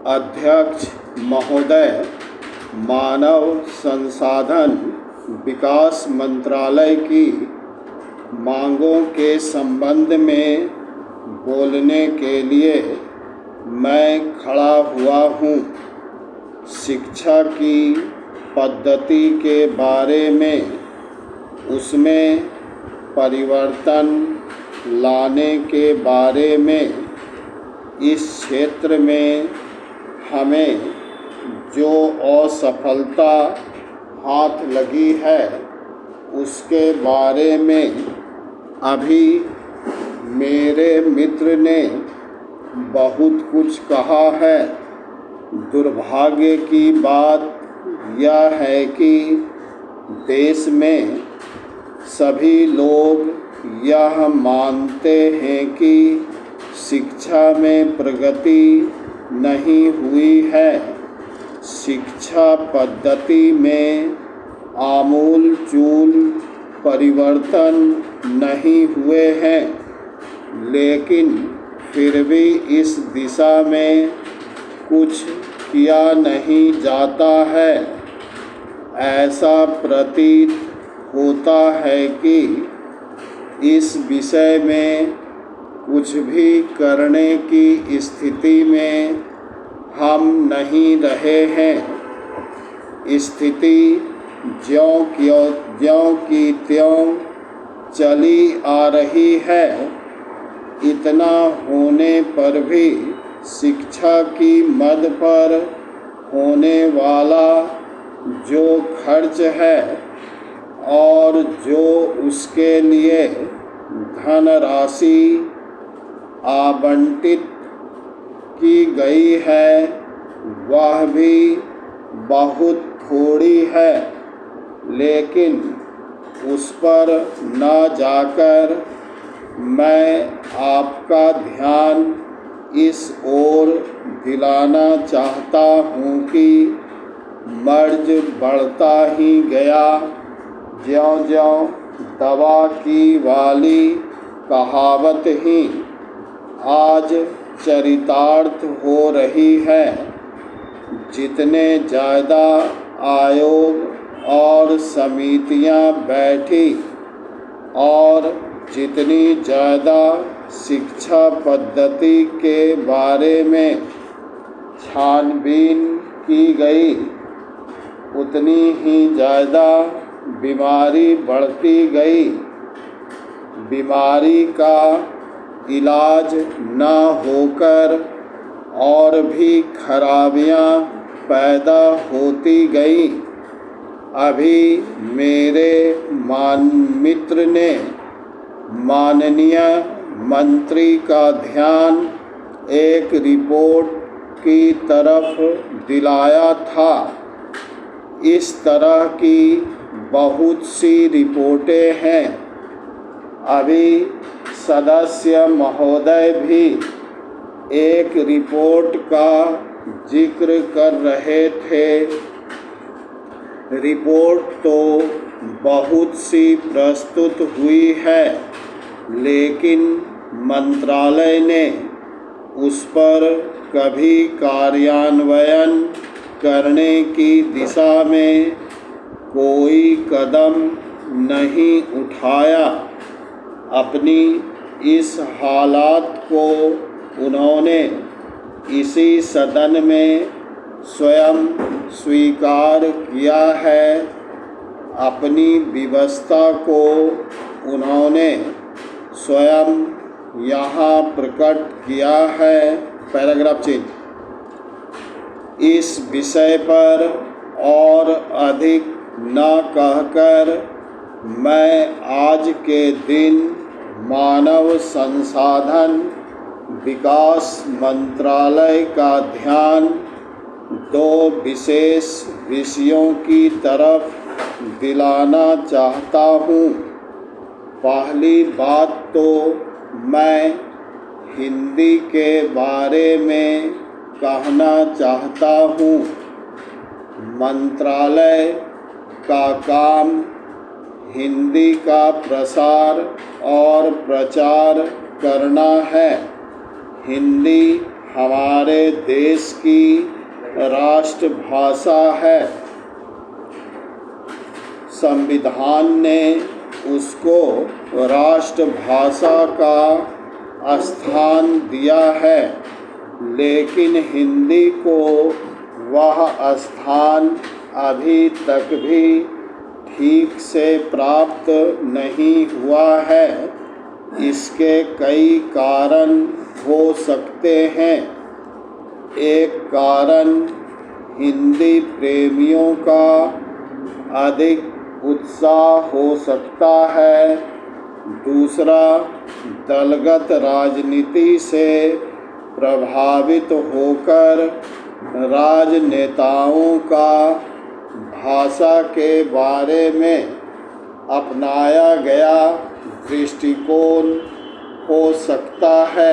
अध्यक्ष महोदय, मानव संसाधन विकास मंत्रालय की मांगों के संबंध में बोलने के लिए मैं खड़ा हुआ हूँ। शिक्षा की पद्धति के बारे में, उसमें परिवर्तन लाने के बारे में, इस क्षेत्र में हमें जो असफलता हाथ लगी है उसके बारे में अभी मेरे मित्र ने बहुत कुछ कहा है। दुर्भाग्य की बात यह है कि देश में सभी लोग यह मानते हैं कि शिक्षा में प्रगति नहीं हुई है। शिक्षा पद्धति में आमूल-चूल परिवर्तन नहीं हुए हैं, लेकिन फिर भी इस दिशा में कुछ किया नहीं जाता है। ऐसा प्रतीत होता है कि इस विषय में कुछ भी करने की स्थिति में हम नहीं रहे हैं। स्थिति ज्यों की त्यों चली आ रही है। इतना होने पर भी शिक्षा की मद पर होने वाला जो खर्च है और जो उसके लिए धनराशि आवंटित की गई है वह भी बहुत थोड़ी है, लेकिन उस पर न जाकर मैं आपका ध्यान इस ओर दिलाना चाहता हूँ कि मर्ज बढ़ता ही गया। ज्यों-ज्यों दवा की वाली कहावत ही आज चरितार्थ हो रही है। जितने ज़्यादा आयोग और समितियां बैठी और जितनी ज़्यादा शिक्षा पद्धति के बारे में छानबीन की गई, उतनी ही ज़्यादा बीमारी बढ़ती गई। बीमारी का इलाज न होकर और भी खराबियां पैदा होती गई। अभी मेरे मित्र ने माननीय मंत्री का ध्यान एक रिपोर्ट की तरफ दिलाया था। इस तरह की बहुत सी रिपोर्टें हैं। अभी सदस्य महोदय भी एक रिपोर्ट का जिक्र कर रहे थे। रिपोर्ट तो बहुत सी प्रस्तुत हुई है, लेकिन मंत्रालय ने उस पर कभी कार्यान्वयन करने की दिशा में कोई कदम नहीं उठाया। अपनी इस हालात को उन्होंने इसी सदन में स्वयं स्वीकार किया है। अपनी विवशता को उन्होंने स्वयं यहाँ प्रकट किया है। Paragraph change. इस विषय पर और अधिक न कहकर मैं आज के दिन मानव संसाधन विकास मंत्रालय का ध्यान दो विशेष विषयों की तरफ दिलाना चाहता हूँ। पहली बात तो मैं हिंदी के बारे में कहना चाहता हूँ। मंत्रालय का काम हिंदी का प्रसार और प्रचार करना है। हिंदी हमारे देश की राष्ट्रभाषा है। संविधान ने उसको राष्ट्रभाषा का स्थान दिया है, लेकिन हिंदी को वह स्थान अभी तक भी ठीक से प्राप्त नहीं हुआ है। इसके कई कारण हो सकते हैं। एक कारण हिंदी प्रेमियों का अधिक उत्साह हो सकता है। दूसरा, दलगत राजनीति से प्रभावित होकर राजनेताओं का भाषा के बारे में अपनाया गया दृष्टिकोण हो सकता है।